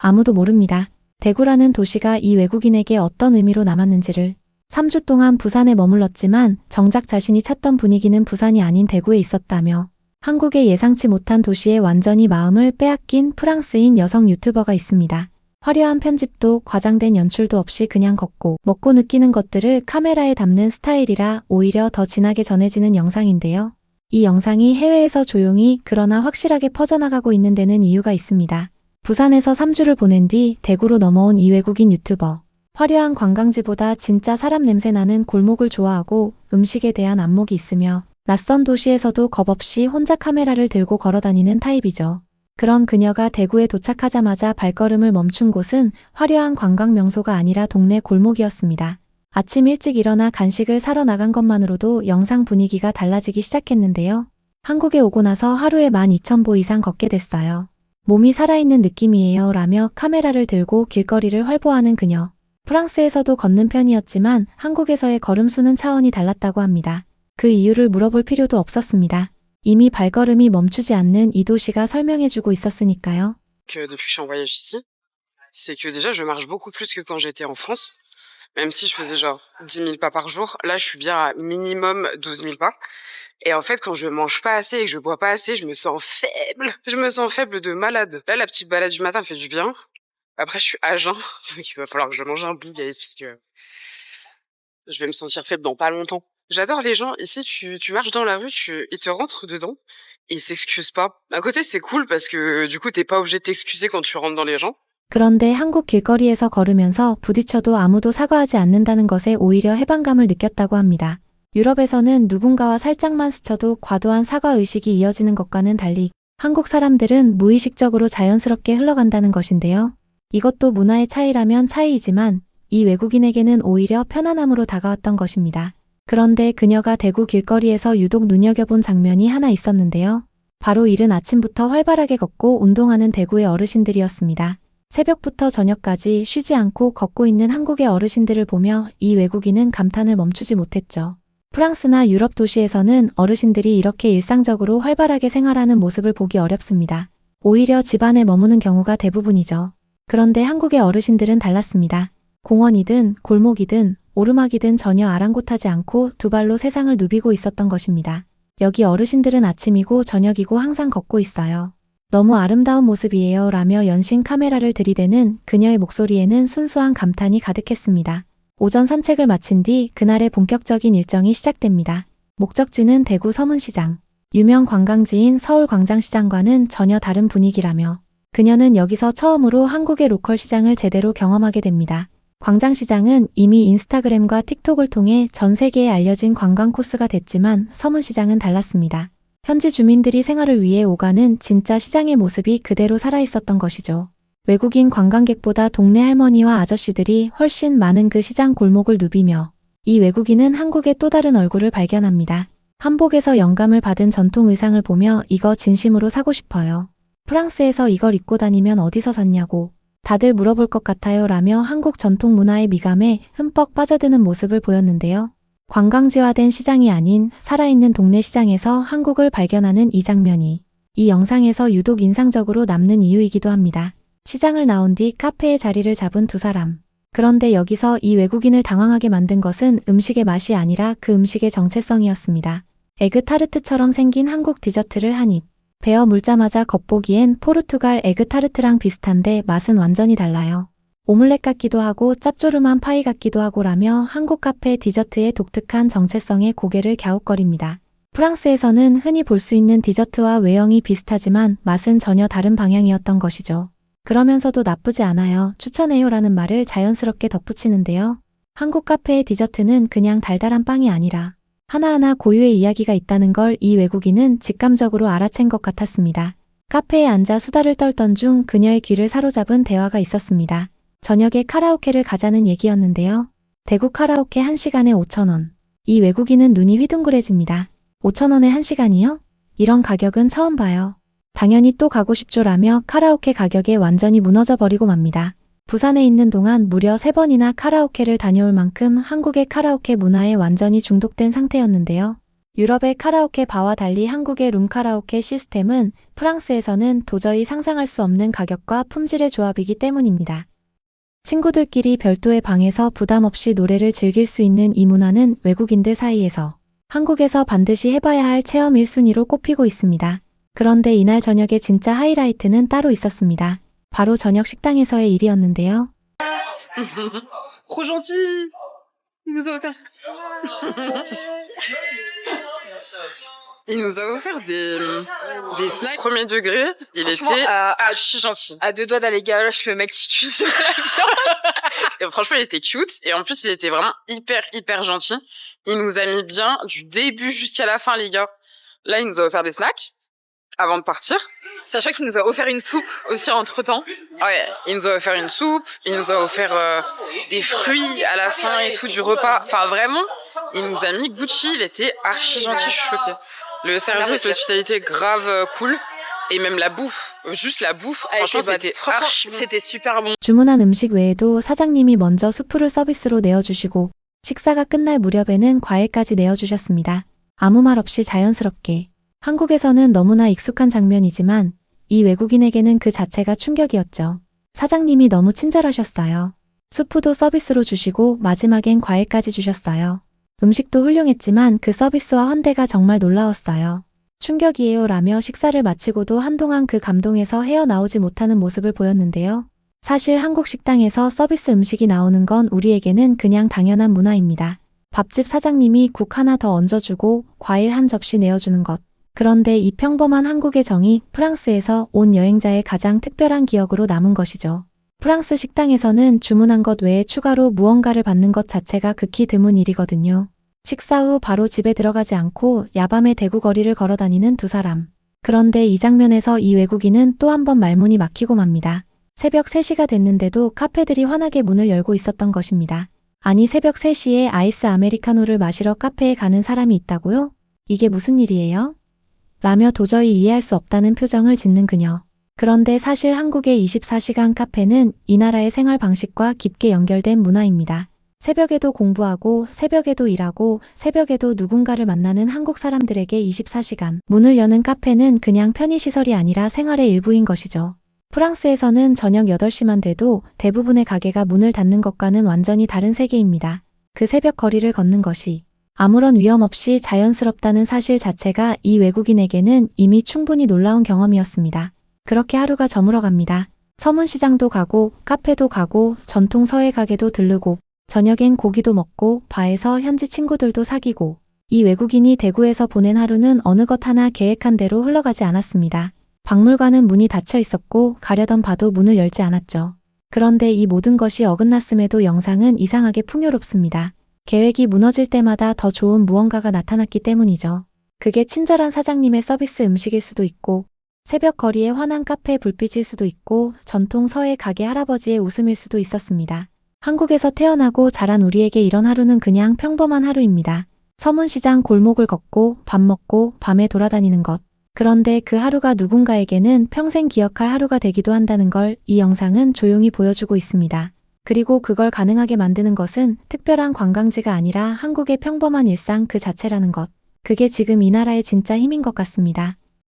아무도 모릅니다. 대구라는 도시가 이 외국인에게 어떤 의미로 남았는지를. 3주 동안 부산에 머물렀지만 정작 자신이 찾던 분위기는 부산이 아닌 대구에 있었다며 한국의 예상치 못한 도시에 완전히 마음을 빼앗긴 프랑스인 여성 유튜버가 있습니다. 화려한 편집도 과장된 연출도 없이 그냥 걷고 먹고 느끼는 것들을 카메라에 담는 스타일이라 오히려 더 진하게 전해지는 영상인데요. 이 영상이 해외에서 조용히 그러나 확실하게 퍼져나가고 있는 데는 이유가 있습니다. 부산에서 3주를 보낸 뒤 대구로 넘어온 이 외국인 유튜버. 화려한 관광지보다 진짜 사람 냄새 나는 골목을 좋아하고 음식에 대한 안목이 있으며 낯선 도시에서도 겁없이 혼자 카메라를 들고 걸어다니는 타입이죠. 그런 그녀가 대구에 도착하자마자 발걸음을 멈춘 곳은 화려한 관광 명소가 아니라 동네 골목이었습니다. 아침 일찍 일어나 간식을 사러 나간 것만으로도 영상 분위기가 달라지기 시작했는데요. 한국에 오고 나서 하루에 12,000보 이상 걷게 됐어요. 몸이 살아있는 느낌이에요 라며 카메라를 들고 길거리를 활보하는 그녀. 프랑스에서도 걷는 편이었지만 한국에서의 걸음수는 차원이 달랐다고 합니다. 그 이유를 물어볼 필요도 없었습니다. 이미 발걸음이 멈추지 않는 이 도시가 설명해주고 있었으니까요. Depuis que je suis en voyage ici, c'est que déjà je marche beaucoup plus que quand j'étais en France. Même si je faisais genre 10 000 pas par jour, là je suis bien à minimum 12 000 pas. Et en fait, quand je mange pas assez et que je bois pas assez, je me sens faible. Je me sens faible de malade. Là, la petite balade du matin me fait du bien. Après, je suis à jeun, donc il va falloir que je mange un bout, guys, parce que je vais me sentir faible dans pas longtemps. J'adore les gens. Ici, tu marches dans la rue, ils te rentrent dedans et ils s'excusent pas. À côté, c'est cool parce que du coup, t'es pas obligé de t'excuser quand tu rentres dans les gens. 그런데 한국 길거리에서 걸으면서 부딪혀도 아무도 사과하지 않는다는 것에 오히려 해방감을 느꼈다고 합니다. 유럽에서는 누군가와 살짝만 스쳐도 과도한 사과 의식이 이어지는 것과는 달리 한국 사람들은 무의식적으로 자연스럽게 흘러간다는 것인데요. 이것도 문화의 차이라면 차이이지만 이 외국인에게는 오히려 편안함으로 다가왔던 것입니다. 그런데 그녀가 대구 길거리에서 유독 눈여겨본 장면이 하나 있었는데요. 바로 이른 아침부터 활발하게 걷고 운동하는 대구의 어르신들이었습니다. 새벽부터 저녁까지 쉬지 않고 걷고 있는 한국의 어르신들을 보며 이 외국인은 감탄을 멈추지 못했죠. 프랑스나 유럽 도시에서는 어르신들이 이렇게 일상적으로 활발하게 생활하는 모습을 보기 어렵습니다. 오히려 집안에 머무는 경우가 대부분이죠. 그런데 한국의 어르신들은 달랐습니다. 공원이든 골목이든 오르막이든 전혀 아랑곳하지 않고 두 발로 세상을 누비고 있었던 것입니다. 여기 어르신들은 아침이고 저녁이고 항상 걷고 있어요. 너무 아름다운 모습이에요 라며 연신 카메라를 들이대는 그녀의 목소리에는 순수한 감탄이 가득했습니다. 오전 산책을 마친 뒤 그날의 본격적인 일정이 시작됩니다. 목적지는 대구 서문시장. 유명 관광지인 서울광장시장과는 전혀 다른 분위기라며 그녀는 여기서 처음으로 한국의 로컬 시장을 제대로 경험하게 됩니다. 광장시장은 이미 인스타그램과 틱톡을 통해 전 세계에 알려진 관광 코스가 됐지만 서문시장은 달랐습니다. 현지 주민들이 생활을 위해 오가는 진짜 시장의 모습이 그대로 살아있었던 것이죠. 외국인 관광객보다 동네 할머니와 아저씨들이 훨씬 많은 그 시장 골목을 누비며 이 외국인은 한국의 또 다른 얼굴을 발견합니다. 한복에서 영감을 받은 전통 의상을 보며 이거 진심으로 사고 싶어요. 프랑스에서 이걸 입고 다니면 어디서 샀냐고 다들 물어볼 것 같아요 라며 한국 전통 문화의 미감에 흠뻑 빠져드는 모습을 보였는데요. 관광지화된 시장이 아닌 살아있는 동네 시장에서 한국을 발견하는 이 장면이 이 영상에서 유독 인상적으로 남는 이유이기도 합니다. 시장을 나온 뒤 카페에 자리를 잡은 두 사람. 그런데 여기서 이 외국인을 당황하게 만든 것은 음식의 맛이 아니라 그 음식의 정체성이었습니다. 에그타르트처럼 생긴 한국 디저트를 한 입. 베어 물자마자 겉보기엔 포르투갈 에그타르트랑 비슷한데 맛은 완전히 달라요. 오믈렛 같기도 하고 짭조름한 파이 같기도 하고 라며 한국 카페 디저트의 독특한 정체성에 고개를 갸웃거립니다. 프랑스에서는 흔히 볼 수 있는 디저트와 외형이 비슷하지만 맛은 전혀 다른 방향이었던 것이죠. 그러면서도 나쁘지 않아요. 추천해요 라는 말을 자연스럽게 덧붙이는데요. 한국 카페의 디저트는 그냥 달달한 빵이 아니라 하나하나 고유의 이야기가 있다는 걸 이 외국인은 직감적으로 알아챈 것 같았습니다. 카페에 앉아 수다를 떨던 중 그녀의 귀를 사로잡은 대화가 있었습니다. 저녁에 카라오케를 가자는 얘기였는데요. 대구 카라오케 1시간에 5,000원. 이 외국인은 눈이 휘둥그레집니다. 5,000원에 1시간이요? 이런 가격은 처음 봐요. 당연히 또 가고 싶죠라며 카라오케 가격에 완전히 무너져 버리고 맙니다. 부산에 있는 동안 무려 3번이나 카라오케를 다녀올 만큼 한국의 카라오케 문화에 완전히 중독된 상태였는데요. 유럽의 카라오케 바와 달리 한국의 룸카라오케 시스템은 프랑스에서는 도저히 상상할 수 없는 가격과 품질의 조합이기 때문입니다. 친구들끼리 별도의 방에서 부담 없이 노래를 즐길 수 있는 이 문화는 외국인들 사이에서 한국에서 반드시 해봐야 할 체험 1순위로 꼽히고 있습니다. 그런데 이날 저녁의 진짜 하이라이트는 따로 있었습니다. 바로 저녁 식당에서의 일이었는데요. Trop gentil. Il nous a offert. Il nous a offert des snacks. Premier degré, il Franchement, était archi gentil. À deux doigts d'aller galoche, le mec qui cuisine la viande. Et franchement, il était cute. Et en plus, il était vraiment hyper gentil. Il nous a mis bien du début jusqu'à la fin, les gars. Là, il nous a offert des snacks avant de partir. Sachant qu'il nous a offert une soupe aussi entre-temps. Ouais, il nous a offert une soupe, il nous a offert des fruits à la fin et tout du repas. Enfin, vraiment, il nous a mis Gucci, il était archi gentil, je suis choquée. Le service, l'hospitalité, grave cool. Et même la bouffe, juste la bouffe, franchement, c'était archi bon. C'était super bon. 주문한 음식 외에도 사장님이 먼저 수프를 서비스로 내어주시고 식사가 끝날 무렵에는 과일까지 내어주셨습니다. 아무 말 없이 자연스럽게. 한국에서는 너무나 익숙한 장면이지만 이 외국인에게는 그 자체가 충격이었죠. 사장님이 너무 친절하셨어요. 수프도 서비스로 주시고 마지막엔 과일까지 주셨어요. 음식도 훌륭했지만 그 서비스와 환대가 정말 놀라웠어요. 충격이에요 라며 식사를 마치고도 한동안 그 감동에서 헤어나오지 못하는 모습을 보였는데요. 사실 한국 식당에서 서비스 음식이 나오는 건 우리에게는 그냥 당연한 문화입니다. 밥집 사장님이 국 하나 더 얹어주고 과일 한 접시 내어주는 것. 그런데 이 평범한 한국의 정이 프랑스에서 온 여행자의 가장 특별한 기억으로 남은 것이죠. 프랑스 식당에서는 주문한 것 외에 추가로 무언가를 받는 것 자체가 극히 드문 일이거든요. 식사 후 바로 집에 들어가지 않고 야밤에 대구 거리를 걸어다니는 두 사람. 그런데 이 장면에서 이 외국인은 또 한 번 말문이 막히고 맙니다. 새벽 3시가 됐는데도 카페들이 환하게 문을 열고 있었던 것입니다. 아니 새벽 3시에 아이스 아메리카노를 마시러 카페에 가는 사람이 있다고요? 이게 무슨 일이에요? 라며 도저히 이해할 수 없다는 표정을 짓는 그녀. 그런데 사실 한국의 24시간 카페는 이 나라의 생활 방식과 깊게 연결된 문화입니다. 새벽에도 공부하고 새벽에도 일하고 새벽에도 누군가를 만나는 한국 사람들에게 24시간 문을 여는 카페는 그냥 편의시설이 아니라 생활의 일부인 것이죠. 프랑스에서는 저녁 8시만 돼도 대부분의 가게가 문을 닫는 것과는 완전히 다른 세계입니다. 그 새벽 거리를 걷는 것이 아무런 위험 없이 자연스럽다는 사실 자체가 이 외국인에게는 이미 충분히 놀라운 경험이었습니다. 그렇게 하루가 저물어갑니다. 서문시장도 가고 카페도 가고 전통 서예 가게도 들르고 저녁엔 고기도 먹고 바에서 현지 친구들도 사귀고 이 외국인이 대구에서 보낸 하루는 어느 것 하나 계획한 대로 흘러가지 않았습니다. 박물관은 문이 닫혀 있었고 가려던 봐도 문을 열지 않았죠. 그런데 이 모든 것이 어긋났음에도 영상은 이상하게 풍요롭습니다. 계획이 무너질 때마다 더 좋은 무언가가 나타났기 때문이죠. 그게 친절한 사장님의 서비스 음식일 수도 있고 새벽 거리의 환한 카페 불빛일 수도 있고 전통 서예 가게 할아버지의 웃음일 수도 있었습니다. 한국에서 태어나고 자란 우리에게 이런 하루는 그냥 평범한 하루입니다. 서문시장 골목을 걷고 밥 먹고 밤에 돌아다니는 것. 그런데 그 하루가 누군가에게는 평생 기억할 하루가 되기도 한다는 걸 이 영상은 조용히 보여주고 있습니다. 그리고 그걸 가능하게 만드는 것은 특별한 관광지가 아니라 한국의 평범한 일상 그 자체라는 것. 그게 지금 이 나라의 진짜 힘인 것 같습니다.